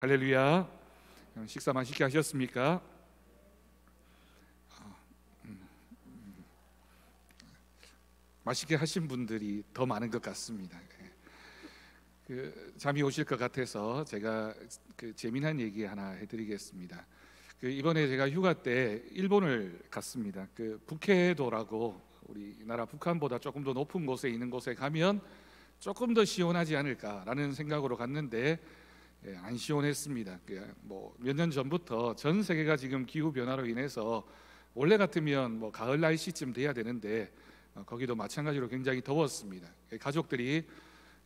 할렐루야. 식사 맛있게 하셨습니까? 맛있게 하신 분들이 더 많은 것 같습니다. 잠이 오실 것 같아서 제가 재미난 얘기 하나 해드리겠습니다. 이번에 제가 휴가 때 일본을 갔습니다. 북해도라고 우리나라 북한보다 조금 더 높은 곳에 있는 곳에 가면 조금 더 시원하지 않을까라는 생각으로 갔는데 안 시원했습니다. 몇 년 전부터 전 세계가 지금 기후 변화로 인해서 원래 같으면 가을 날씨쯤 돼야 되는데 거기도 마찬가지로 굉장히 더웠습니다. 가족들이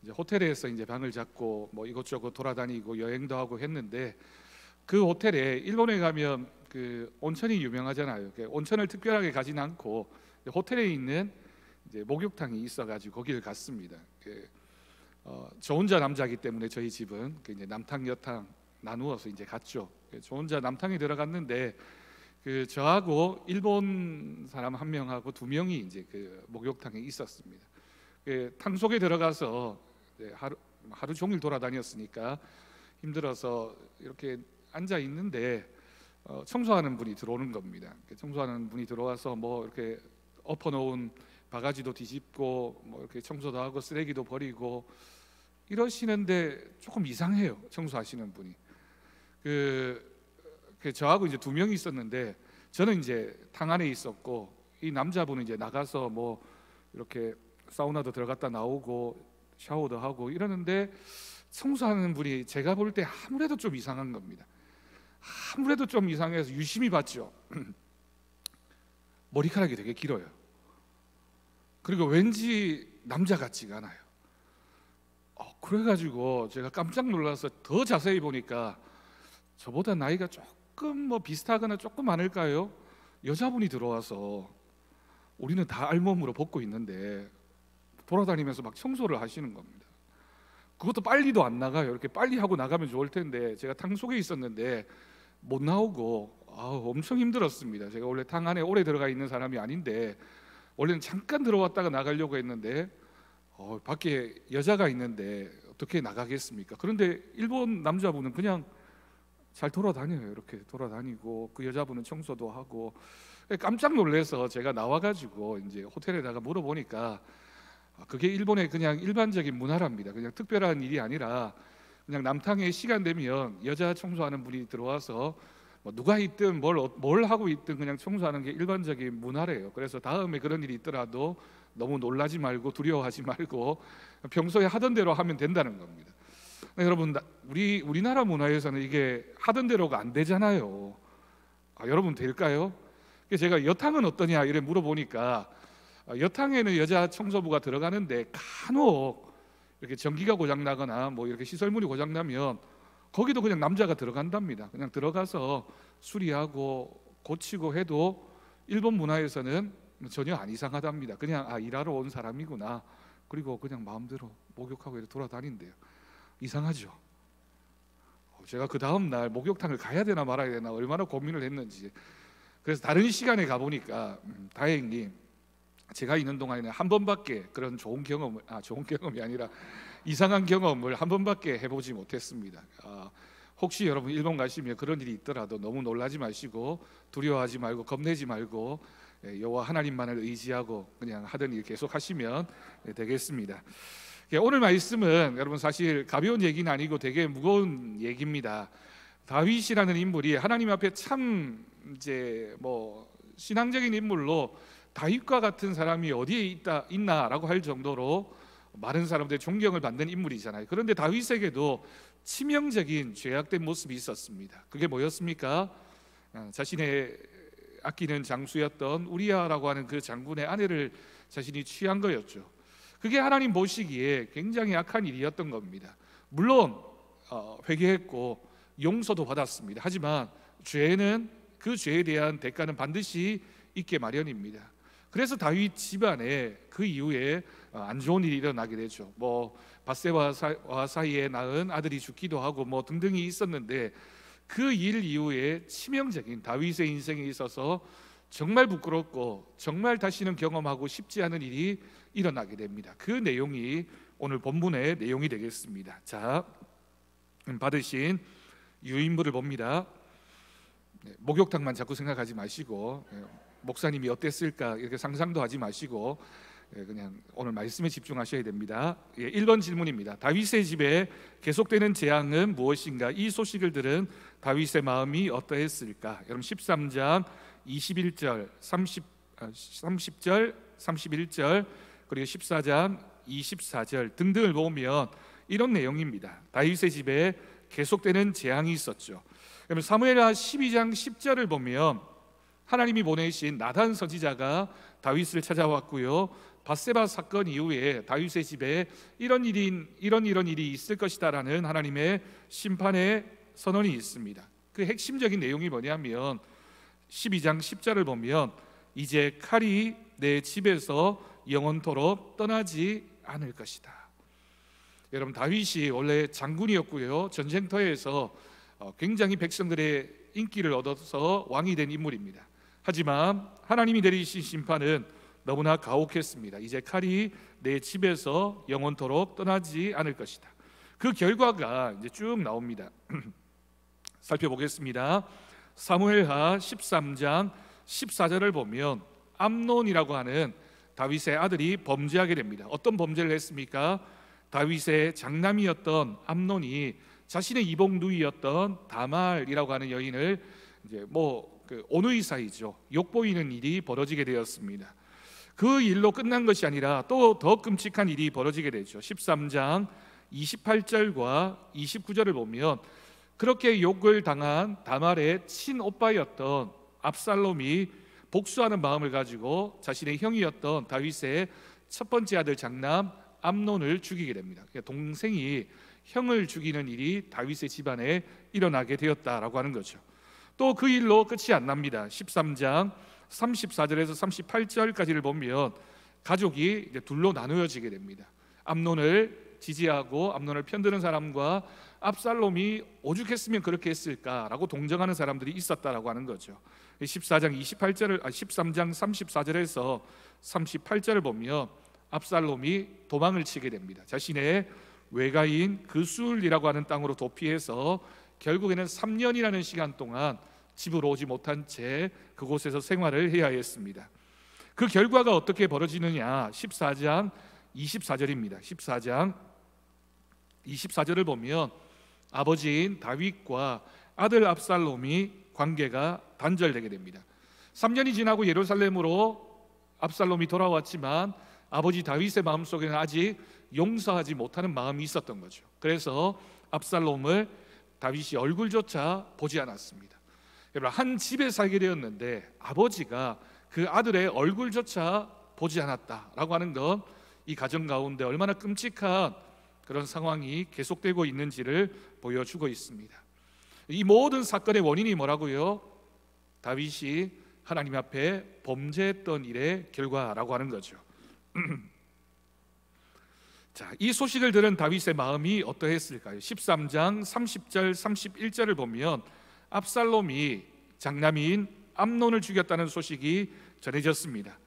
이제 호텔에서 이제 방을 잡고 이곳저곳 돌아다니고 여행도 하고 했는데, 그 호텔에 일본에 가면 온천이 유명하잖아요. 온천을 특별하게 가진 않고 호텔에 있는 이제 목욕탕이 있어가지고 거기를 갔습니다. 저 혼자 남자기 때문에 저희 집은 이제 남탕 여탕 나누어서 이제 갔죠. 저 혼자 남탕에 들어갔는데 저하고 일본 사람 한 명하고 두 명이 이제 목욕탕에 있었습니다. 탕 속에 들어가서 하루 종일 돌아다녔으니까 힘들어서 이렇게 앉아 있는데 청소하는 분이 들어오는 겁니다. 청소하는 분이 들어와서 이렇게 엎어놓은 바가지도 뒤집고 이렇게 청소도 하고 쓰레기도 버리고 이러시는데 조금 이상해요. 청소하시는 분이. 저하고 이제 두 명이 있었는데 저는 이제 탕 안에 있었고 이 남자분은 이제 나가서 이렇게 사우나도 들어갔다 나오고 샤워도 하고 이러는데, 청소하는 분이 제가 볼 때 아무래도 좀 이상한 겁니다. 아무래도 좀 이상해서 유심히 봤죠. 머리카락이 되게 길어요. 그리고 왠지 남자 같지가 않아요. 그래가지고 제가 깜짝 놀라서 더 자세히 보니까 저보다 나이가 조금 비슷하거나 조금 많을까요? 여자분이 들어와서 우리는 다 알몸으로 벗고 있는데 돌아다니면서 막 청소를 하시는 겁니다. 그것도 빨리도 안 나가요. 이렇게 빨리 하고 나가면 좋을 텐데 제가 탕 속에 있었는데 못 나오고 엄청 힘들었습니다. 제가 원래 탕 안에 오래 들어가 있는 사람이 아닌데 원래는 잠깐 들어왔다가 나가려고 했는데 밖에 여자가 있는데 어떻게 나가겠습니까? 그런데 일본 남자분은 그냥 잘 돌아다녀요. 이렇게 돌아다니고 그 여자분은 청소도 하고. 깜짝 놀라서 제가 나와가지고 이제 호텔에다가 물어보니까 그게 일본의 그냥 일반적인 문화랍니다. 그냥 특별한 일이 아니라 그냥 남탕에 시간 되면 여자 청소하는 분이 들어와서 누가 있든 뭘 하고 있든 그냥 청소하는 게 일반적인 문화래요. 그래서 다음에 그런 일이 있더라도 너무 놀라지 말고 두려워하지 말고 평소에 하던 대로 하면 된다는 겁니다. 여러분, 우리나라 문화에서는 이게 하던 대로가 안 되잖아요. 여러분 될까요? 제가 여탕은 어떠냐 이래 물어보니까 여탕에는 여자 청소부가 들어가는데 간혹 이렇게 전기가 고장 나거나 이렇게 시설물이 고장 나면 거기도 그냥 남자가 들어간답니다. 그냥 들어가서 수리하고 고치고 해도 일본 문화에서는 전혀 안 이상하답니다. 그냥 일하러 온 사람이구나. 그리고 그냥 마음대로 목욕하고 이렇게 돌아다닌대요. 이상하죠? 제가 그 다음 날 목욕탕을 가야 되나 말아야 되나 얼마나 고민을 했는지. 그래서 다른 시간에 가보니까 다행히 제가 있는 동안에는 한 번밖에 그런 좋은 경험이 아니라 이상한 경험을 한 번밖에 해보지 못했습니다. 혹시 여러분 일본 가시면 그런 일이 있더라도 너무 놀라지 마시고 두려워하지 말고 겁내지 말고 여호와 하나님만을 의지하고 그냥 하던 일 계속 하시면 되겠습니다. 오늘 말씀은 여러분 사실 가벼운 얘기는 아니고 되게 무거운 얘기입니다. 다윗이라는 인물이 하나님 앞에 참 이제 신앙적인 인물로 다윗과 같은 사람이 어디에 있나라고 할 정도로 많은 사람들의 존경을 받는 인물이잖아요. 그런데 다윗에게도 치명적인 죄악된 모습이 있었습니다. 그게 뭐였습니까? 자신의 아끼는 장수였던 우리야라고 하는 그 장군의 아내를 자신이 취한 거였죠. 그게 하나님 보시기에 굉장히 악한 일이었던 겁니다. 물론 회개했고 용서도 받았습니다. 하지만 죄는 그 죄에 대한 대가는 반드시 있게 마련입니다. 그래서 다윗 집안에 그 이후에 안 좋은 일이 일어나게 되죠. 밧세바와 사이에 낳은 아들이 죽기도 하고 등등이 있었는데, 그 일 이후에 치명적인 다윗의 인생에 있어서 정말 부끄럽고 정말 다시는 경험하고 싶지 않은 일이 일어나게 됩니다. 그 내용이 오늘 본문의 내용이 되겠습니다. 자, 받으신 유인물을 봅니다. 목욕탕만 자꾸 생각하지 마시고 목사님이 어땠을까 이렇게 상상도 하지 마시고 그냥 오늘 말씀에 집중하셔야 됩니다. 1번 질문입니다. 다윗의 집에 계속되는 재앙은 무엇인가? 이 소식을 들은 다윗의 마음이 어떠했을까? 여러분 13장 21절, 30절, 31절 그리고 14장 24절 등등을 보면 이런 내용입니다. 다윗의 집에 계속되는 재앙이 있었죠. 그러면 사무엘하 12장 10절을 보면 하나님이 보내신 나단 선지자가 다윗을 찾아왔고요, 밧세바 사건 이후에 다윗의 집에 이런 일이 있을 것이다라는 하나님의 심판의 선언이 있습니다. 그 핵심적인 내용이 뭐냐면 12장 10절을 보면 이제 칼이 내 집에서 영원토록 떠나지 않을 것이다. 여러분 다윗이 원래 장군이었고요, 전쟁터에서 굉장히 백성들의 인기를 얻어서 왕이 된 인물입니다. 하지만 하나님이 내리신 심판은 너무나 가혹했습니다. 이제 칼이 내 집에서 영원토록 떠나지 않을 것이다. 그 결과가 이제 쭉 나옵니다. 살펴보겠습니다. 사무엘하 13장 14절을 보면 암논이라고 하는 다윗의 아들이 범죄하게 됩니다. 어떤 범죄를 했습니까? 다윗의 장남이었던 암논이 자신의 이복 누이였던 다말이라고 하는 여인을 이제 온의 사이죠, 욕보이는 일이 벌어지게 되었습니다. 그 일로 끝난 것이 아니라 또 더 끔찍한 일이 벌어지게 되죠. 13장 28절과 29절을 보면 그렇게 욕을 당한 다말의 친오빠였던 압살롬이 복수하는 마음을 가지고 자신의 형이었던 다윗의 첫 번째 아들 장남 암논을 죽이게 됩니다. 동생이 형을 죽이는 일이 다윗의 집안에 일어나게 되었다라고 하는 거죠. 또 그 일로 끝이 안 납니다. 13장 34절에서 38절까지를 보면 가족이 이제 둘로 나누어지게 됩니다. 암논을 지지하고 암논을 편드는 사람과 압살롬이 오죽했으면 그렇게 했을까라고 동정하는 사람들이 있었다라고 하는 거죠. 13장 34절에서 38절을 보면 압살롬이 도망을 치게 됩니다. 자신의 외가인 그술이라고 하는 땅으로 도피해서 결국에는 3년이라는 시간 동안 집으로 오지 못한 채 그곳에서 생활을 해야 했습니다. 그 결과가 어떻게 벌어지느냐? 14장 24절입니다. 14장 24절을 보면 아버지인 다윗과 아들 압살롬이 관계가 단절되게 됩니다. 3년이 지나고 예루살렘으로 압살롬이 돌아왔지만 아버지 다윗의 마음속에는 아직 용서하지 못하는 마음이 있었던 거죠. 그래서 압살롬을 다윗이 얼굴조차 보지 않았습니다. 여러분, 한 집에 살게 되었는데 아버지가 그 아들의 얼굴조차 보지 않았다라고 하는 건 이 가정 가운데 얼마나 끔찍한 그런 상황이 계속되고 있는지를 보여주고 있습니다. 이 모든 사건의 원인이 뭐라고요? 다윗이 하나님 앞에 범죄했던 일의 결과라고 하는 거죠. 자, 이 소식을 들은 다윗의 마음이 어떠했을까요? 13장 30절 31절을 보면 압살롬이 장남인 암논을 죽였다는 소식이 전해졌습니다.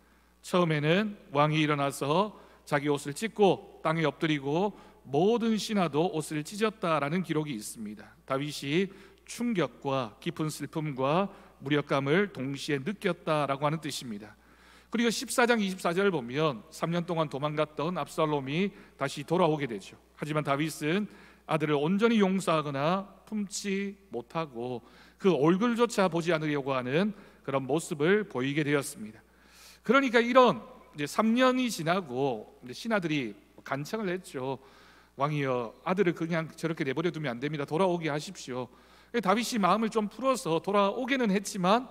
처음에는 왕이 일어나서 자기 옷을 찢고 땅에 엎드리고 모든 신하도 옷을 찢었다라는 기록이 있습니다. 다윗이 충격과 깊은 슬픔과 무력감을 동시에 느꼈다라고 하는 뜻입니다. 그리고 14장 24절을 보면 3년 동안 도망갔던 압살롬이 다시 돌아오게 되죠. 하지만 다윗은 아들을 온전히 용서하거나 품지 못하고 그 얼굴조차 보지 않으려고 하는 그런 모습을 보이게 되었습니다. 그러니까 이런 이제 3년이 지나고 이제 신하들이 간청을 했죠. 왕이여, 아들을 그냥 저렇게 내버려 두면 안 됩니다. 돌아오게 하십시오. 다윗이 마음을 좀 풀어서 돌아오게는 했지만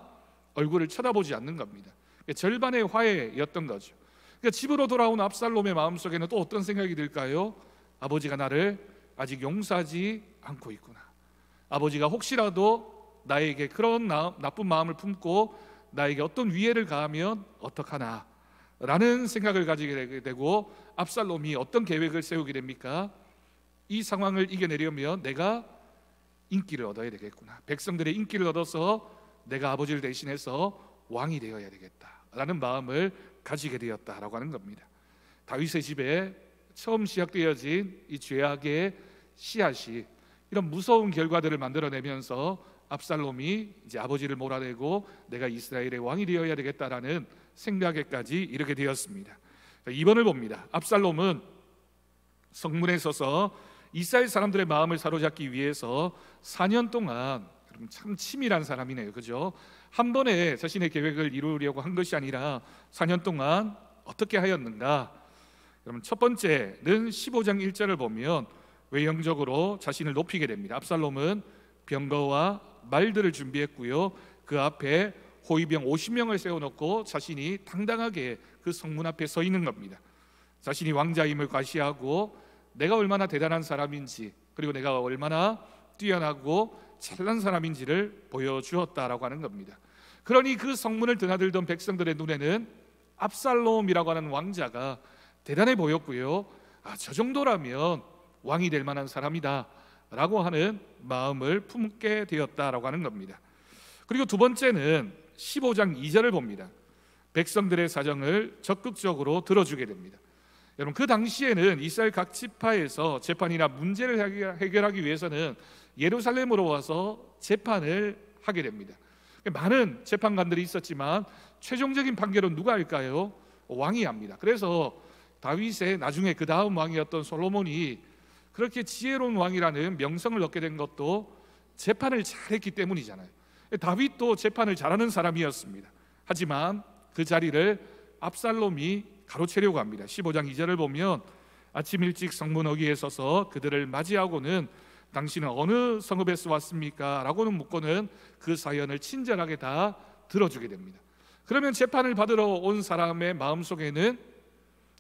얼굴을 쳐다보지 않는 겁니다. 절반의 화해였던 거죠. 그러니까 집으로 돌아온 압살롬의 마음속에는 또 어떤 생각이 들까요? 아버지가 나를 아직 용서하지 않고 있구나. 아버지가 혹시라도 나에게 그런 나쁜 마음을 품고 나에게 어떤 위해를 가하면 어떡하나 라는 생각을 가지게 되고, 압살롬이 어떤 계획을 세우게 됩니까? 이 상황을 이겨내려면 내가 인기를 얻어야 되겠구나. 백성들의 인기를 얻어서 내가 아버지를 대신해서 왕이 되어야 되겠다라는 마음을 가지게 되었다라고 하는 겁니다. 다윗의 집에 처음 시작되어진 이 죄악의 씨앗이 이런 무서운 결과들을 만들어내면서 압살롬이 이제 아버지를 몰아내고 내가 이스라엘의 왕이 되어야 되겠다라는 생각에까지 이르게 되었습니다. 2번을 봅니다. 압살롬은 성문에 서서 이스라엘 사람들의 마음을 사로잡기 위해서 4년 동안, 참 치밀한 사람이네요, 그죠? 한 번에 자신의 계획을 이루려고 한 것이 아니라 4년 동안 어떻게 하였는가? 그러면 첫 번째는 15장 1절을 보면 외형적으로 자신을 높이게 됩니다. 압살롬은 병거와 말들을 준비했고요, 그 앞에 호위병 50명을 세워놓고 자신이 당당하게 그 성문 앞에 서 있는 겁니다. 자신이 왕자임을 과시하고 내가 얼마나 대단한 사람인지, 그리고 내가 얼마나 뛰어나고 잘난 사람인지를 보여주었다라고 하는 겁니다. 그러니 그 성문을 드나들던 백성들의 눈에는 압살롬이라고 하는 왕자가 대단해 보였고요, 저 정도라면 왕이 될 만한 사람이다 라고 하는 마음을 품게 되었다라고 하는 겁니다. 그리고 두 번째는 15장 2절을 봅니다. 백성들의 사정을 적극적으로 들어주게 됩니다. 여러분, 그 당시에는 이스라엘 각 지파에서 재판이나 문제를 해결하기 위해서는 예루살렘으로 와서 재판을 하게 됩니다. 많은 재판관들이 있었지만 최종적인 판결은 누가 할까요? 왕이 합니다. 그래서 다윗의 나중에 그 다음 왕이었던 솔로몬이 그렇게 지혜로운 왕이라는 명성을 얻게 된 것도 재판을 잘했기 때문이잖아요. 다윗도 재판을 잘하는 사람이었습니다. 하지만 그 자리를 압살롬이 가로채려고 합니다. 15장 2절을 보면 아침 일찍 성문 어귀에 서서 그들을 맞이하고는 당신은 어느 성읍에서 왔습니까? 라고는 묻고는 그 사연을 친절하게 다 들어주게 됩니다. 그러면 재판을 받으러 온 사람의 마음속에는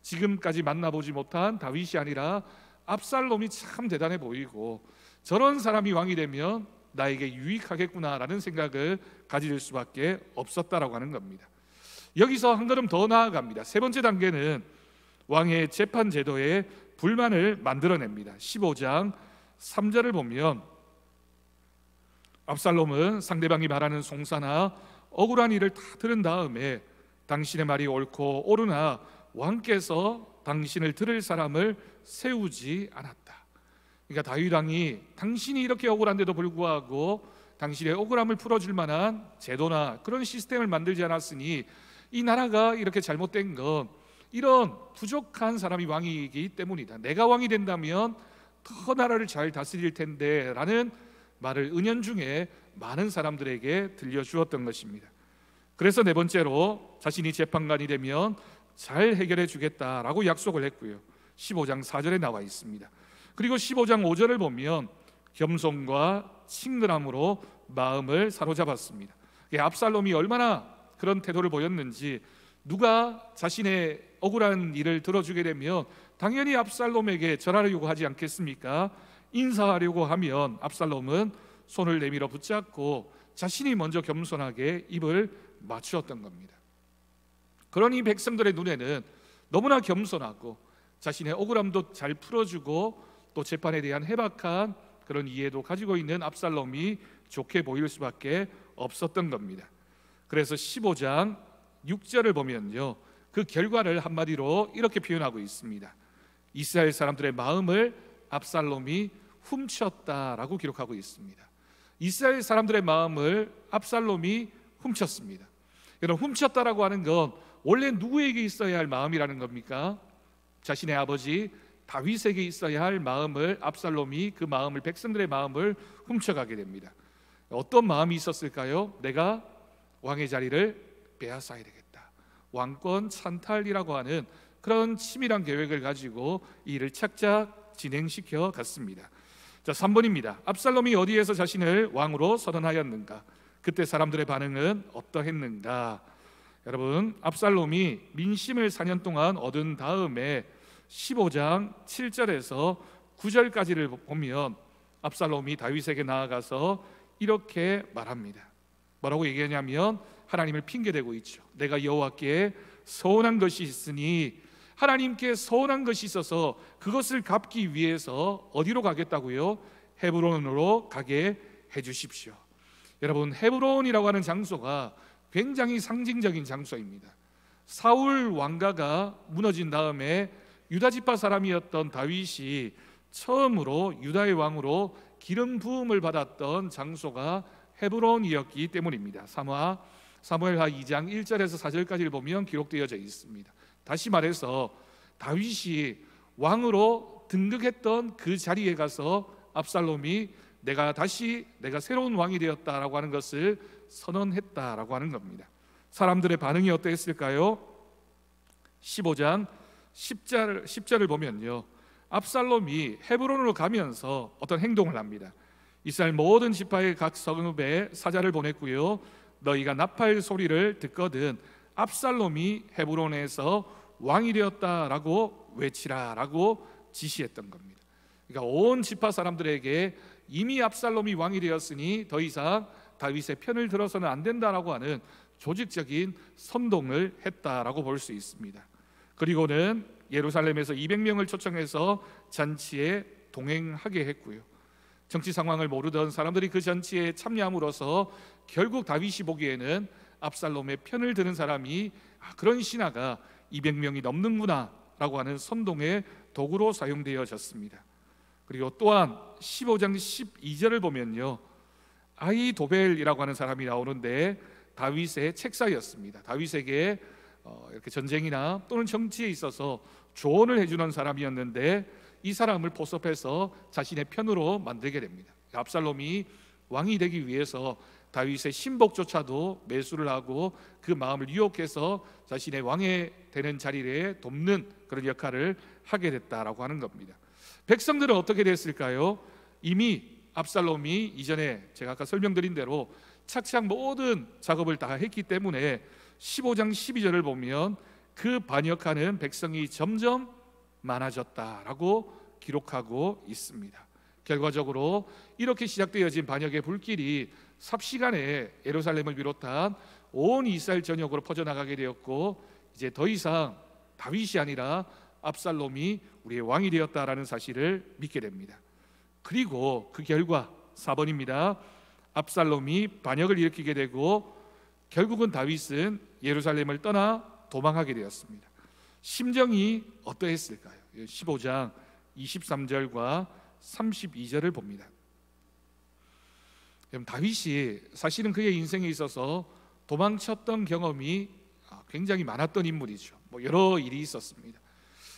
지금까지 만나보지 못한 다윗이 아니라 압살롬이 참 대단해 보이고 저런 사람이 왕이 되면 나에게 유익하겠구나라는 생각을 가질 수밖에 없었다라고 하는 겁니다. 여기서 한 걸음 더 나아갑니다. 세 번째 단계는 왕의 재판 제도에 불만을 만들어냅니다. 15장 3절을 보면 압살롬은 상대방이 말하는 송사나 억울한 일을 다 들은 다음에 당신의 말이 옳고 옳으나 왕께서 당신을 들을 사람을 세우지 않았다. 그러니까 다윗 왕이 당신이 이렇게 억울한데도 불구하고 당신의 억울함을 풀어줄 만한 제도나 그런 시스템을 만들지 않았으니 이 나라가 이렇게 잘못된 건 이런 부족한 사람이 왕이기 때문이다. 내가 왕이 된다면 더 나라를 잘 다스릴 텐데 라는 말을 은연중에 많은 사람들에게 들려주었던 것입니다. 그래서 네 번째로 자신이 재판관이 되면 잘 해결해 주겠다라고 약속을 했고요, 15장 4절에 나와 있습니다. 그리고 15장 5절을 보면 겸손과 친근함으로 마음을 사로잡았습니다. 압살롬이 얼마나 그런 태도를 보였는지, 누가 자신의 억울한 일을 들어주게 되면 당연히 압살롬에게 절하려고 하지 않겠습니까? 인사하려고 하면 압살롬은 손을 내밀어 붙잡고 자신이 먼저 겸손하게 입을 맞추었던 겁니다. 그러니 백성들의 눈에는 너무나 겸손하고 자신의 억울함도 잘 풀어주고 또 재판에 대한 해박한 그런 이해도 가지고 있는 압살롬이 좋게 보일 수밖에 없었던 겁니다. 그래서 15장 6절을 보면요, 그 결과를 한마디로 이렇게 표현하고 있습니다. 이스라엘 사람들의 마음을 압살롬이 훔쳤다라고 기록하고 있습니다. 이스라엘 사람들의 마음을 압살롬이 훔쳤습니다. 여러분, 훔쳤다라고 하는 건 원래 누구에게 있어야 할 마음이라는 겁니까? 자신의 아버지 다윗에게 있어야 할 마음을 압살롬이 그 마음을, 백성들의 마음을 훔쳐가게 됩니다. 어떤 마음이 있었을까요? 내가 왕의 자리를 빼앗아야 되겠다, 왕권 찬탈이라고 하는 그런 치밀한 계획을 가지고 이 일을 착착 진행시켜 갔습니다. 자, 3번입니다. 압살롬이 어디에서 자신을 왕으로 선언하였는가? 그때 사람들의 반응은 어떠했는가? 여러분, 압살롬이 민심을 4년 동안 얻은 다음에 15장 7절에서 9절까지를 보면 압살롬이 다윗에게 나아가서 이렇게 말합니다. 뭐라고 얘기하냐면 하나님을 핑계대고 있죠. 내가 여호와께 서운한 것이 있으니, 하나님께 서운한 것이 있어서 그것을 갚기 위해서 어디로 가겠다고요? 헤브론으로 가게 해주십시오. 여러분, 헤브론이라고 하는 장소가 굉장히 상징적인 장소입니다. 사울 왕가가 무너진 다음에 유다 지파 사람이었던 다윗이 처음으로 유다의 왕으로 기름 부음을 받았던 장소가 헤브론이었기 때문입니다. 사무엘하 2장 1절에서 4절까지를 보면 기록되어져 있습니다. 다시 말해서 다윗이 왕으로 등극했던 그 자리에 가서 압살롬이 내가 새로운 왕이 되었다라고 하는 것을 선언했다라고 하는 겁니다. 사람들의 반응이 어떠했을까요? 15장 10절을 보면요, 압살롬이 헤브론으로 가면서 어떤 행동을 합니다. 이스라엘 모든 지파의 각 성읍에 사자를 보냈고요, 너희가 나팔 소리를 듣거든 압살롬이 헤브론에서 왕이 되었다라고 외치라라고 지시했던 겁니다. 그러니까 온 지파 사람들에게 이미 압살롬이 왕이 되었으니 더 이상 다윗의 편을 들어서는 안 된다라고 하는 조직적인 선동을 했다라고 볼 수 있습니다. 그리고는 예루살렘에서 200명을 초청해서 잔치에 동행하게 했고요, 정치 상황을 모르던 사람들이 그 잔치에 참여함으로써 결국 다윗이 보기에는 압살롬의 편을 드는 사람이 그런 신하가 200명이 넘는구나 라고 하는 선동의 도구로 사용되어졌습니다. 그리고 또한 15장 12절을 보면요, 아히도벨이라고 하는 사람이 나오는데 다윗의 책사였습니다. 다윗에게 이렇게 전쟁이나 또는 정치에 있어서 조언을 해주는 사람이었는데 이 사람을 포섭해서 자신의 편으로 만들게 됩니다. 압살롬이 왕이 되기 위해서 다윗의 신복조차도 매수를 하고 그 마음을 유혹해서 자신의 왕이 되는 자리에 돕는 그런 역할을 하게 됐다라고 하는 겁니다. 백성들은 어떻게 됐을까요? 이미 압살롬이 이전에 제가 아까 설명드린 대로 착착 모든 작업을 다 했기 때문에 15장 12절을 보면 그 반역하는 백성이 점점 많아졌다라고 기록하고 있습니다. 결과적으로 이렇게 시작되어진 반역의 불길이 삽시간에 예루살렘을 비롯한 온 이스라엘 전역으로 퍼져나가게 되었고, 이제 더 이상 다윗이 아니라 압살롬이 우리의 왕이 되었다라는 사실을 믿게 됩니다. 그리고 그 결과 4번입니다. 압살롬이 반역을 일으키게 되고 결국은 다윗은 예루살렘을 떠나 도망하게 되었습니다. 심정이 어떠했을까요? 15장 23절과 32절을 봅니다. 다윗이 사실은 그의 인생에 있어서 도망쳤던 경험이 굉장히 많았던 인물이죠. 여러 일이 있었습니다.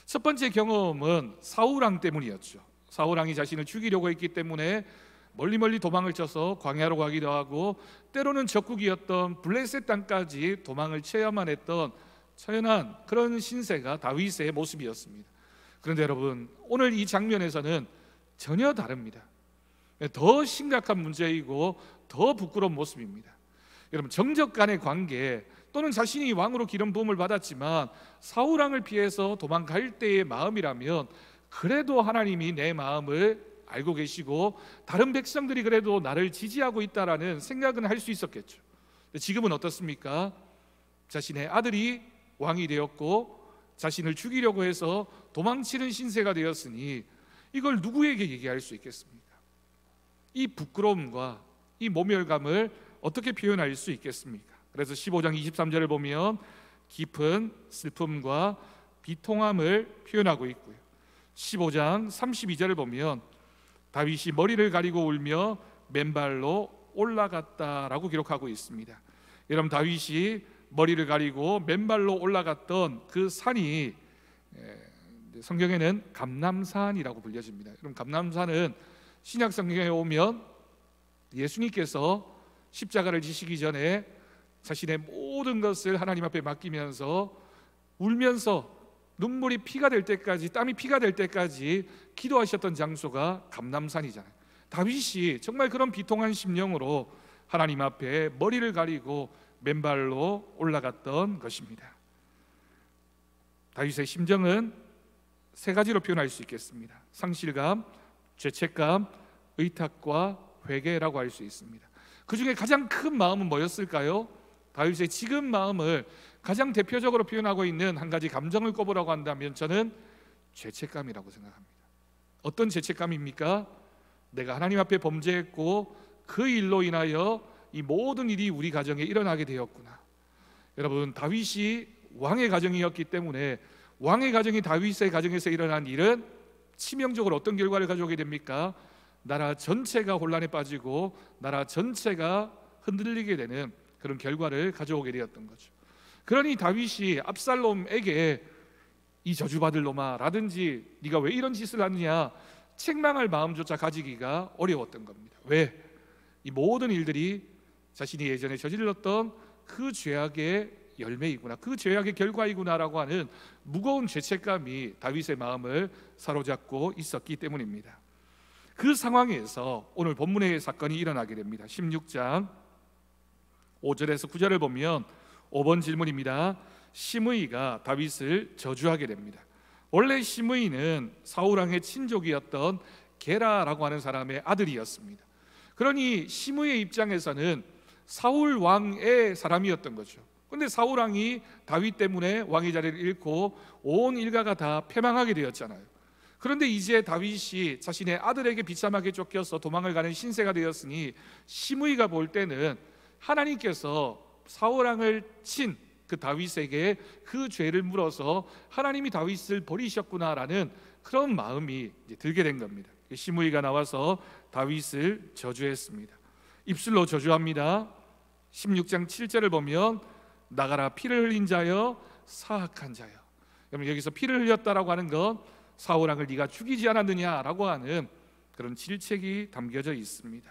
첫 번째 경험은 사울왕 때문이었죠. 사울왕이 자신을 죽이려고 했기 때문에 멀리 도망을 쳐서 광야로 가기도 하고 때로는 적국이었던 블레셋 땅까지 도망을 쳐야만 했던 처연한 그런 신세가 다윗의 모습이었습니다. 그런데 여러분, 오늘 이 장면에서는 전혀 다릅니다. 더 심각한 문제이고 더 부끄러운 모습입니다. 여러분, 정적 간의 관계 또는 자신이 왕으로 기름 부음을 받았지만 사울왕을 피해서 도망갈 때의 마음이라면 그래도 하나님이 내 마음을 알고 계시고 다른 백성들이 그래도 나를 지지하고 있다라는 생각은 할 수 있었겠죠. 지금은 어떻습니까? 자신의 아들이 왕이 되었고 자신을 죽이려고 해서 도망치는 신세가 되었으니 이걸 누구에게 얘기할 수 있겠습니까? 이 부끄러움과 이 모멸감을 어떻게 표현할 수 있겠습니까? 그래서 15장 23절을 보면 깊은 슬픔과 비통함을 표현하고 있고요, 15장 32절을 보면 다윗이 머리를 가리고 울며 맨발로 올라갔다라고 기록하고 있습니다. 여러분, 다윗이 머리를 가리고 맨발로 올라갔던 그 산이 성경에는 감람산이라고 불려집니다. 그럼 감람산은 신약 성경에 오면 예수님께서 십자가를 지시기 전에 자신의 모든 것을 하나님 앞에 맡기면서 울면서 눈물이 피가 될 때까지, 땀이 피가 될 때까지 기도하셨던 장소가 감람산이잖아요. 다윗이 정말 그런 비통한 심령으로 하나님 앞에 머리를 가리고 맨발로 올라갔던 것입니다. 다윗의 심정은 세 가지로 표현할 수 있겠습니다. 상실감, 죄책감, 의탁과 회개라고 할 수 있습니다. 그 중에 가장 큰 마음은 뭐였을까요? 다윗의 지금 마음을 가장 대표적으로 표현하고 있는 한 가지 감정을 꼽으라고 한다면 저는 죄책감이라고 생각합니다. 어떤 죄책감입니까? 내가 하나님 앞에 범죄했고 그 일로 인하여 이 모든 일이 우리 가정에 일어나게 되었구나. 여러분, 다윗이 왕의 가정이었기 때문에 왕의 가정이 다윗의 가정에서 일어난 일은 치명적으로 어떤 결과를 가져오게 됩니까? 나라 전체가 혼란에 빠지고 나라 전체가 흔들리게 되는 그런 결과를 가져오게 되었던 거죠. 그러니 다윗이 압살롬에게 이 저주받을 놈아 라든지 네가 왜 이런 짓을 하느냐 책망할 마음조차 가지기가 어려웠던 겁니다. 왜? 이 모든 일들이 자신이 예전에 저질렀던 그 죄악의 열매이구나, 그 죄악의 결과이구나라고 하는 무거운 죄책감이 다윗의 마음을 사로잡고 있었기 때문입니다. 그 상황에서 오늘 본문의 사건이 일어나게 됩니다. 16장 5절에서 9절을 보면 5번 질문입니다. 시므이가 다윗을 저주하게 됩니다. 원래 시므이는 사울왕의 친족이었던 게라라고 하는 사람의 아들이었습니다. 그러니 시므이의 입장에서는 사울왕의 사람이었던 거죠. 그런데 사울왕이 다윗 때문에 왕의 자리를 잃고 온 일가가 다 패망하게 되었잖아요. 그런데 이제 다윗이 자신의 아들에게 비참하게 쫓겨서 도망을 가는 신세가 되었으니 시므이가 볼 때는 하나님께서 사울왕을 친 그 다윗에게 그 죄를 물어서 하나님이 다윗을 버리셨구나라는 그런 마음이 이제 들게 된 겁니다. 시므이가 나와서 다윗을 저주했습니다. 입술로 저주합니다. 16장 7절을 보면 나가라 피를 흘린 자여 사악한 자여. 여러분 여기서 피를 흘렸다라고 하는 건 사울왕을 네가 죽이지 않았느냐라고 하는 그런 질책이 담겨져 있습니다.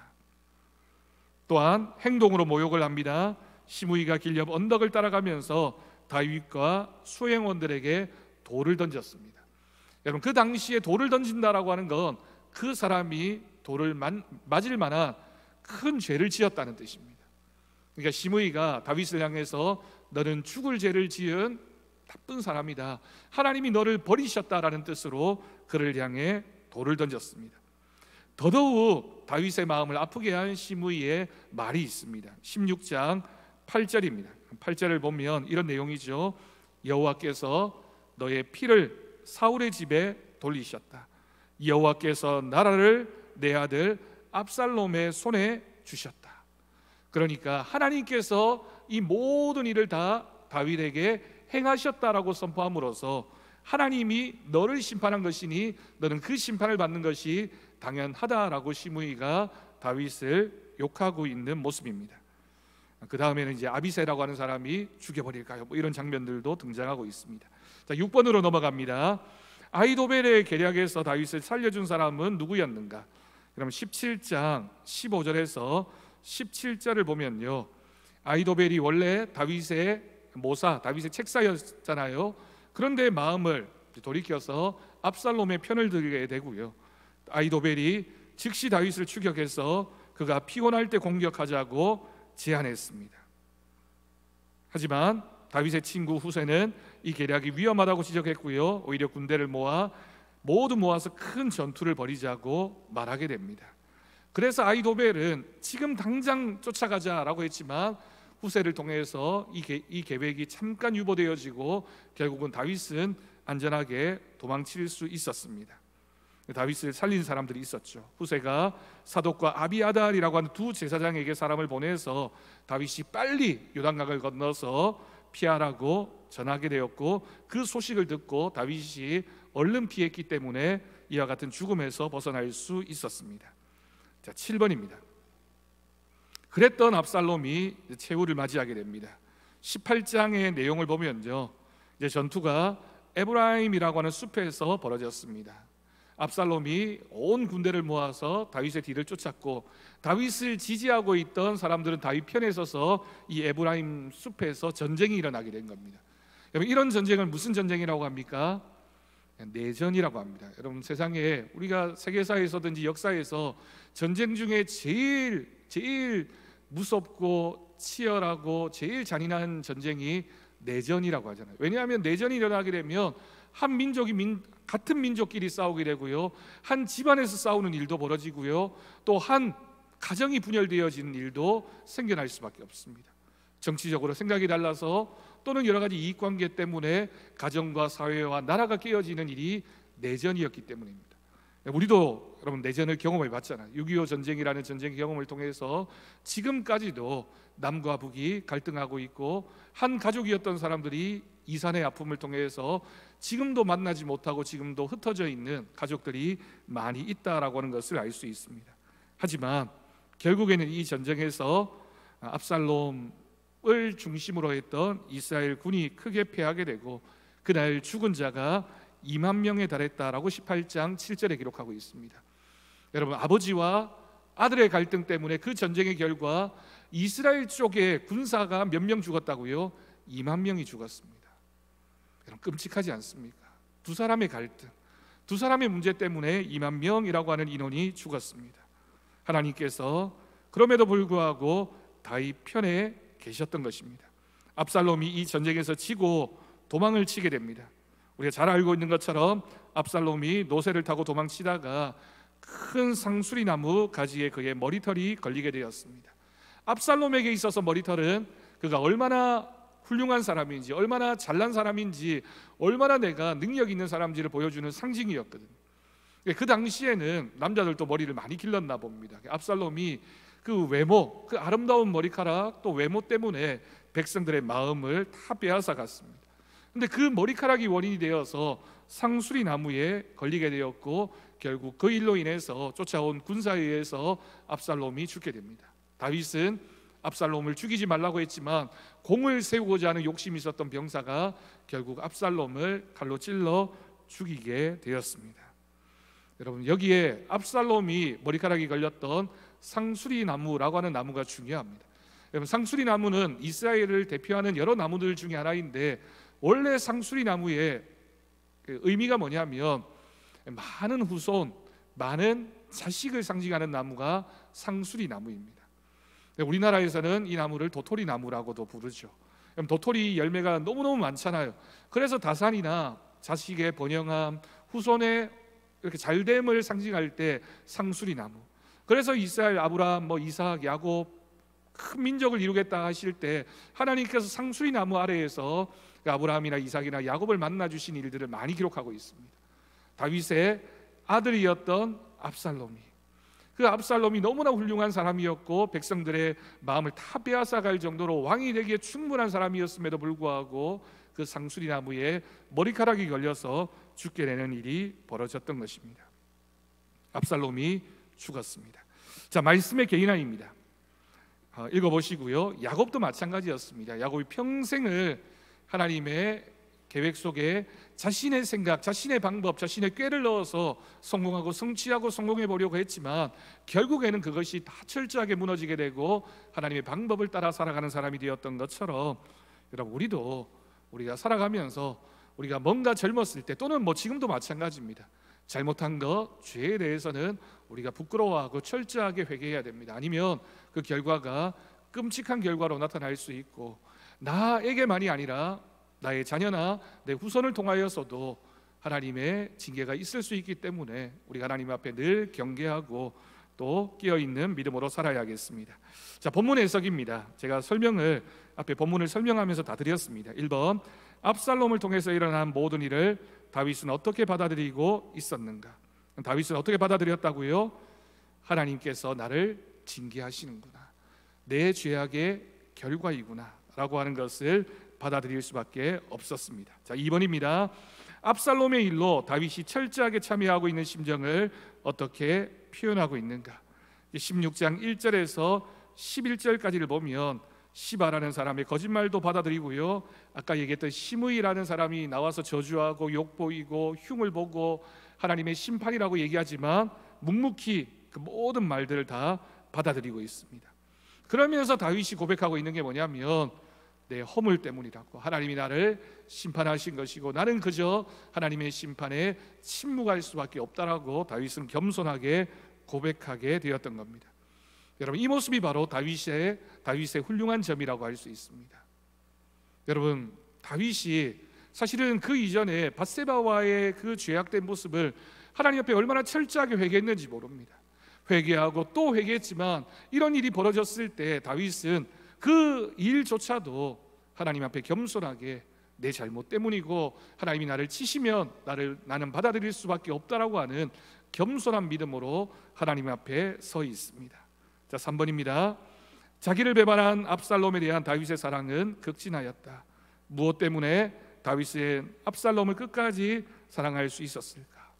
또한 행동으로 모욕을 합니다. 시므이가 길옆 언덕을 따라가면서 다윗과 수행원들에게 돌을 던졌습니다. 여러분 그 당시에 돌을 던진다라고 하는 건 그 사람이 돌을 맞을 만한 큰 죄를 지었다는 뜻입니다. 그러니까 시므이가 다윗을 향해서 너는 죽을 죄를 지은 나쁜 사람이다, 하나님이 너를 버리셨다라는 뜻으로 그를 향해 돌을 던졌습니다. 더더욱 다윗의 마음을 아프게 한 시므이의 말이 있습니다. 16장 8절입니다. 8절을 보면 이런 내용이죠. 여호와께서 너의 피를 사울의 집에 돌리셨다. 여호와께서 나라를 내 아들 압살롬의 손에 주셨다. 그러니까 하나님께서 이 모든 일을 다 다윗에게 행하셨다라고 선포함으로써 하나님이 너를 심판한 것이니 너는 그 심판을 받는 것이 당연하다라고 시므이가 다윗을 욕하고 있는 모습입니다. 그 다음에는 이제 아비새라고 하는 사람이 죽여버릴까요? 뭐 이런 장면들도 등장하고 있습니다. 자, 6번으로 넘어갑니다. 아히도벨의 계략에서 다윗을 살려준 사람은 누구였는가? 그럼 17장 15절에서 17절을 보면요, 아히도벨이 원래 다윗의 모사, 다윗의 책사였잖아요. 그런데 마음을 돌이켜서 압살롬의 편을 들게 되고요, 아히도벨이 즉시 다윗을 추격해서 그가 피곤할 때 공격하자고 제안했습니다. 하지만 다윗의 친구 후세는 이 계략이 위험하다고 지적했고요, 오히려 군대를 모두 모아서 큰 전투를 벌이자고 말하게 됩니다. 그래서 아히도벨은 지금 당장 쫓아가자라고 했지만 후세를 통해서 이 계획이 잠깐 유보되어지고 결국은 다윗은 안전하게 도망칠 수 있었습니다. 다윗을 살린 사람들이 있었죠. 후세가 사독과 아비아달이라고 하는 두 제사장에게 사람을 보내서 다윗이 빨리 요단강을 건너서 피하라고 전하게 되었고, 그 소식을 듣고 다윗이 얼른 피했기 때문에 이와 같은 죽음에서 벗어날 수 있었습니다. 자, 7번입니다. 그랬던 압살롬이 최후를 맞이하게 됩니다. 18장의 내용을 보면요, 이제 전투가 에브라임이라고 하는 숲에서 벌어졌습니다. 압살롬이 온 군대를 모아서 다윗의 뒤를 쫓았고, 다윗을 지지하고 있던 사람들은 다윗 편에 서서 이 에브라임 숲에서 전쟁이 일어나게 된 겁니다. 여러분 이런 전쟁을 무슨 전쟁이라고 합니까? 내전이라고 합니다. 여러분 세상에 우리가 세계사에서든지 역사에서 전쟁 중에 제일 무섭고 치열하고 제일 잔인한 전쟁이 내전이라고 하잖아요. 왜냐하면 내전이 일어나게 되면 한 민족이 같은 민족끼리 싸우게 되고요, 한 집안에서 싸우는 일도 벌어지고요, 또 한 가정이 분열되어지는 일도 생겨날 수밖에 없습니다. 정치적으로 생각이 달라서 또는 여러 가지 이익관계 때문에 가정과 사회와 나라가 깨어지는 일이 내전이었기 때문입니다. 우리도 여러분 내전을 경험해 봤잖아요. 6.25 전쟁이라는 전쟁 경험을 통해서 지금까지도 남과 북이 갈등하고 있고, 한 가족이었던 사람들이 이산의 아픔을 통해서 지금도 만나지 못하고 지금도 흩어져 있는 가족들이 많이 있다라고 하는 것을 알 수 있습니다. 하지만 결국에는 이 전쟁에서 압살롬을 중심으로 했던 이스라엘 군이 크게 패하게 되고, 그날 죽은 자가 2만 명에 달했다라고 18장 7절에 기록하고 있습니다. 여러분, 아버지와 아들의 갈등 때문에 그 전쟁의 결과 이스라엘 쪽에 군사가 몇 명 죽었다고요? 2만 명이 죽었습니다. 여러분, 끔찍하지 않습니까? 두 사람의 갈등, 두 사람의 문제 때문에 2만 명이라고 하는 인원이 죽었습니다. 하나님께서 그럼에도 불구하고 다윗 편에 계셨던 것입니다. 압살롬이 이 전쟁에서 지고 도망을 치게 됩니다. 우리가 잘 알고 있는 것처럼 압살롬이 노새를 타고 도망치다가 큰 상수리 나무 가지에 그의 머리털이 걸리게 되었습니다. 압살롬에게 있어서 머리털은 그가 얼마나 훌륭한 사람인지, 얼마나 잘난 사람인지, 얼마나 내가 능력 있는 사람인지를 보여주는 상징이었거든요. 그 당시에는 남자들도 머리를 많이 길렀나 봅니다. 압살롬이 그 외모, 그 아름다운 머리카락, 또 외모 때문에 백성들의 마음을 다 빼앗아 갔습니다. 근데 그 머리카락이 원인이 되어서 상수리 나무에 걸리게 되었고, 결국 그 일로 인해서 쫓아온 군사에 의해서 압살롬이 죽게 됩니다. 다윗은 압살롬을 죽이지 말라고 했지만 공을 세우고자 하는 욕심이 있었던 병사가 결국 압살롬을 칼로 찔러 죽이게 되었습니다. 여러분, 여기에 압살롬이 머리카락이 걸렸던 상수리 나무라고 하는 나무가 중요합니다. 여러분, 상수리 나무는 이스라엘을 대표하는 여러 나무들 중에 하나인데, 원래 상수리 나무의 의미가 뭐냐면 많은 후손, 많은 자식을 상징하는 나무가 상수리 나무입니다. 우리나라에서는 이 나무를 도토리 나무라고도 부르죠. 도토리 열매가 너무너무 많잖아요. 그래서 다산이나 자식의 번영함, 후손의 이렇게 잘됨을 상징할 때 상수리 나무. 그래서 이스라엘 아브라함, 이삭, 야곱 큰 민족을 이루겠다 하실 때 하나님께서 상수리 나무 아래에서 아브라함이나 이삭이나 야곱을 만나 주신 일들을 많이 기록하고 있습니다. 다윗의 아들이었던 압살롬이, 그 압살롬이 너무나 훌륭한 사람이었고 백성들의 마음을 다 빼앗아갈 정도로 왕이 되기에 충분한 사람이었음에도 불구하고 그 상수리 나무에 머리카락이 걸려서 죽게 되는 일이 벌어졌던 것입니다. 압살롬이 죽었습니다. 자, 말씀의 개인화입니다. 읽어보시고요. 야곱도 마찬가지였습니다. 야곱이 평생을 하나님의 계획 속에 자신의 생각, 자신의 방법, 자신의 꾀를 넣어서 성공하고 성취하고 성공해 보려고 했지만 결국에는 그것이 다 철저하게 무너지게 되고 하나님의 방법을 따라 살아가는 사람이 되었던 것처럼, 여러분, 우리가 살아가면서 우리가 뭔가 젊었을 때 또는 지금도 마찬가지입니다. 잘못한 것, 죄에 대해서는 우리가 부끄러워하고 철저하게 회개해야 됩니다. 아니면 그 결과가 끔찍한 결과로 나타날 수 있고, 나에게만이 아니라 나의 자녀나 내 후손을 통하여서도 하나님의 징계가 있을 수 있기 때문에 우리가 하나님 앞에 늘 경계하고 또 깨어있는 믿음으로 살아야겠습니다. 자, 본문 해석입니다. 제가 앞에 본문을 설명하면서 다 드렸습니다. 1번, 압살롬을 통해서 일어난 모든 일을 다윗은 어떻게 받아들이고 있었는가? 다윗은 어떻게 받아들였다고요? 하나님께서 나를 징계하시는구나, 내 죄악의 결과이구나 라고 하는 것을 받아들일 수밖에 없었습니다. 자, 2번입니다. 압살롬의 일로 다윗이 철저하게 참여하고 있는 심정을 어떻게 표현하고 있는가? 16장 1절에서 11절까지를 보면 시바라는 사람의 거짓말도 받아들이고요, 아까 얘기했던 시므이라는 사람이 나와서 저주하고 욕보이고 흉을 보고 하나님의 심판이라고 얘기하지만 묵묵히 그 모든 말들을 다 받아들이고 있습니다. 그러면서 다윗이 고백하고 있는 게 뭐냐면 내 허물 때문이라고, 하나님이 나를 심판하신 것이고 나는 그저 하나님의 심판에 침묵할 수밖에 없다라고 다윗은 겸손하게 고백하게 되었던 겁니다. 여러분, 이 모습이 바로 다윗의 훌륭한 점이라고 할 수 있습니다. 여러분, 다윗이 사실은 그 이전에 밧세바와의 그 죄악된 모습을 하나님 앞에 얼마나 철저하게 회개했는지 모릅니다. 회개하고 또 회개했지만 이런 일이 벌어졌을 때 다윗은 그 일조차도 하나님 앞에 겸손하게 내 잘못 때문이고 하나님이 나를 치시면 나는 받아들일 수밖에 없다라고 하는 겸손한 믿음으로 하나님 앞에 서 있습니다. 자, 3번입니다. 자기를 배반한 압살롬에 대한 다윗의 사랑은 극진하였다. 무엇 때문에 다윗은 압살롬을 끝까지 사랑할 수 있었을까?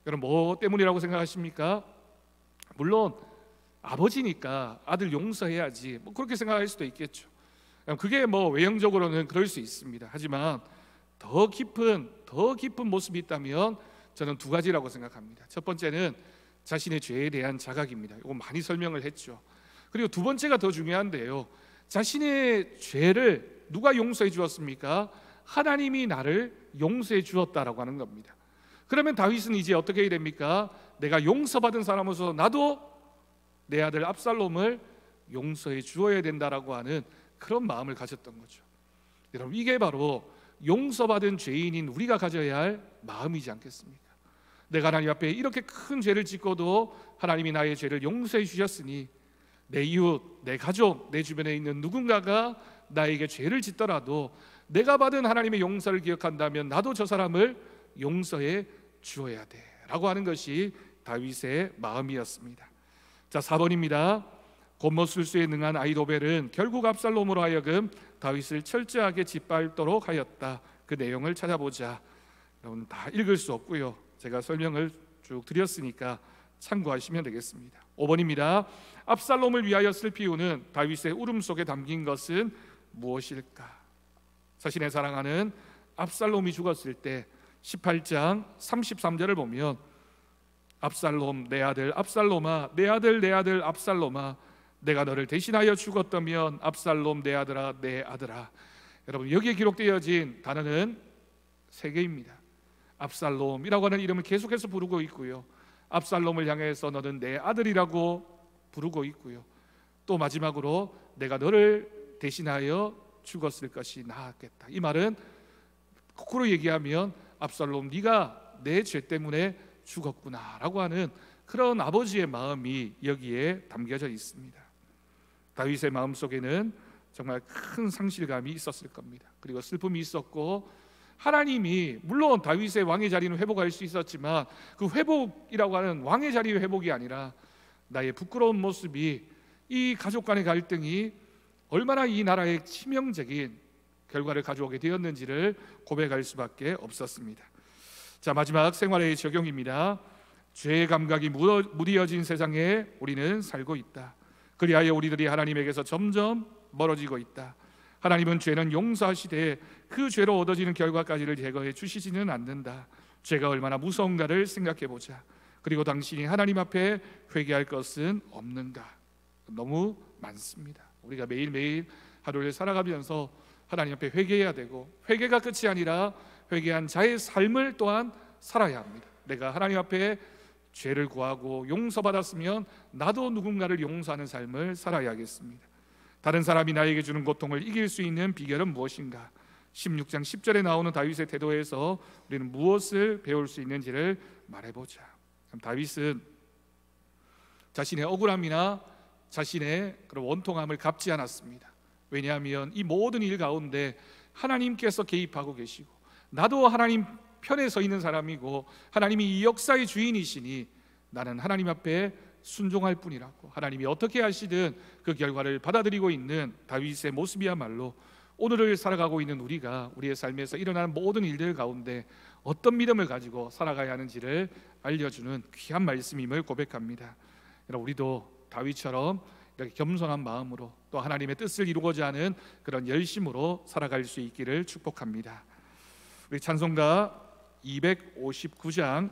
여러분, 뭐 때문이라고 생각하십니까? 물론 아버지니까 아들 용서해야지, 뭐 그렇게 생각할 수도 있겠죠. 그게 뭐 외형적으로는 그럴 수 있습니다. 하지만 더 깊은 모습이 있다면 저는 두 가지라고 생각합니다. 첫 번째는 자신의 죄에 대한 자각입니다. 이거 많이 설명을 했죠. 그리고 두 번째가 더 중요한데요, 자신의 죄를 누가 용서해 주었습니까? 하나님이 나를 용서해 주었다라고 하는 겁니다. 그러면 다윗은 이제 어떻게 해야 됩니까? 내가 용서받은 사람으로서 나도 내 아들 압살롬을 용서해 주어야 된다라고 하는 그런 마음을 가졌던 거죠. 여러분, 이게 바로 용서받은 죄인인 우리가 가져야 할 마음이지 않겠습니까? 내가 하나님 앞에 이렇게 큰 죄를 짓고도 하나님이 나의 죄를 용서해 주셨으니 내 이웃, 내 가족, 내 주변에 있는 누군가가 나에게 죄를 짓더라도 내가 받은 하나님의 용서를 기억한다면 나도 저 사람을 용서해 주어야 돼 라고 하는 것이 다윗의 마음이었습니다. 자, 4번입니다. 곤모술수에 능한 아히도벨은 결국 압살롬으로 하여금 다윗을 철저하게 짓밟도록 하였다. 그 내용을 찾아보자. 여러분, 다 읽을 수 없고요, 제가 설명을 쭉 드렸으니까 참고하시면 되겠습니다. 5번입니다. 압살롬을 위하여 슬피 우는 다윗의 울음 속에 담긴 것은 무엇일까? 자신의 사랑하는 압살롬이 죽었을 때 18장 33절을 보면 압살롬, 내 아들 압살롬아, 내 아들 내 아들 압살롬아, 내가 너를 대신하여 죽었다면 압살롬 내 아들아 내 아들아. 여러분, 여기에 기록되어진 단어는 세 개입니다. 압살롬이라고 하는 이름을 계속해서 부르고 있고요, 압살롬을 향해서 너는 내 아들이라고 부르고 있고요, 또 마지막으로 내가 너를 대신하여 죽었을 것이 나았겠다. 이 말은 거꾸로 얘기하면 압살롬, 네가 내 죄 때문에 죽었구나 라고 하는 그런 아버지의 마음이 여기에 담겨져 있습니다. 다윗의 마음속에는 정말 큰 상실감이 있었을 겁니다. 그리고 슬픔이 있었고, 하나님이 물론 다윗의 왕의 자리는 회복할 수 있었지만 그 회복이라고 하는 왕의 자리의 회복이 아니라 나의 부끄러운 모습이, 이 가족 간의 갈등이 얼마나 이 나라의 치명적인 결과를 가져오게 되었는지를 고백할 수밖에 없었습니다. 자, 마지막 생활의 적용입니다. 죄의 감각이 무뎌진 세상에 우리는 살고 있다. 그리하여 우리들이 하나님에게서 점점 멀어지고 있다. 하나님은 죄는 용서하시되 그 죄로 얻어지는 결과까지를 제거해 주시지는 않는다. 죄가 얼마나 무서운가를 생각해 보자. 그리고 당신이 하나님 앞에 회개할 것은 없는가? 너무 많습니다. 우리가 매일매일 하루를 살아가면서 하나님 앞에 회개해야 되고, 회개가 끝이 아니라 회개한 자의 삶을 또한 살아야 합니다. 내가 하나님 앞에 죄를 구하고 용서받았으면 나도 누군가를 용서하는 삶을 살아야겠습니다. 다른 사람이 나에게 주는 고통을 이길 수 있는 비결은 무엇인가? 16장 10절에 나오는 다윗의 태도에서 우리는 무엇을 배울 수 있는지를 말해보자. 다윗은 자신의 억울함이나 자신의 그런 원통함을 갚지 않았습니다. 왜냐하면 이 모든 일 가운데 하나님께서 개입하고 계시고, 나도 하나님 편에 서 있는 사람이고 하나님이 이 역사의 주인이시니 나는 하나님 앞에 순종할 뿐이라고, 하나님이 어떻게 하시든 그 결과를 받아들이고 있는 다윗의 모습이야말로 오늘을 살아가고 있는 우리가 우리의 삶에서 일어나는 모든 일들 가운데 어떤 믿음을 가지고 살아가야 하는지를 알려주는 귀한 말씀임을 고백합니다. 여러분, 우리도 다윗처럼 이렇게 겸손한 마음으로 또 하나님의 뜻을 이루고자 하는 그런 열심으로 살아갈 수 있기를 축복합니다. 우리 찬송가 259장